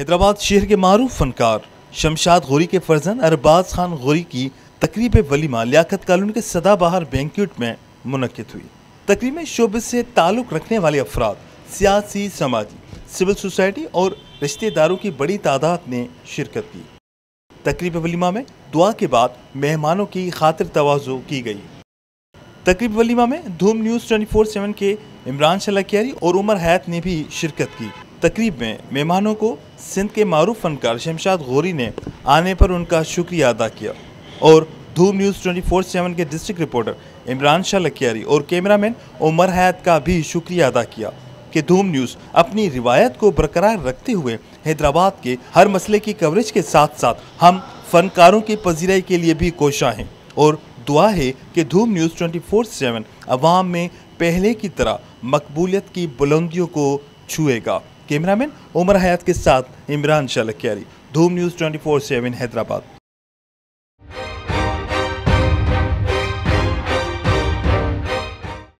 حیدرآباد شہر کے معروف فنکار شمشاد غوری کے فرزند ارباز خان غوری کی تقریب ولیمہ لیاقت کالونی کے سدا بہار بینکویٹ میں منعقد ہوئی۔ تقریب میں شعبے سے تعلق رکھنے والے افراد، سیاسی، سماجی، سول سوسائٹی اور رشتہ داروں کی بڑی تعداد نے شرکت کی۔ تقریب ولیمہ میں دعا کے بعد مہمانوں کی خاطر تواضع کی گئی۔ تقریب ولیمہ میں دھوم نیوز 24/7 کے عمران شاہ لکھیاری اور عمر حیات نے بھی شرکت کی۔ تقریب میں مہمانوں کو سندھ کے معروف فنکار شمشاد غوری نے آنے پر ان کا شکریہ ادا کیا اور دھوم نیوز 24/7 کے ڈسٹرکٹ رپورٹر عمران شاہ لکھیاری اور کیمرہ مین عمر حیات کا بھی شکریہ ادا کیا کہ دھوم نیوز اپنی روایت کو برقرار رکھتے ہوئے حیدرآباد کے ہر مسئلے کی کوریج کے ساتھ ساتھ ہم فنکاروں کی پذیرائی کے لیے بھی کوشاں ہیں، اور دعا ہے کہ دھوم نیوز 24/7 عوام میں پہلے کی طرح مقبولیت کی بلندیوں کو چھوئے گا۔ کیمرہ مین عمر حیات کے ساتھ عمران شاہ لکھیاری، دھوم نیوز 24/7 حیدرآباد۔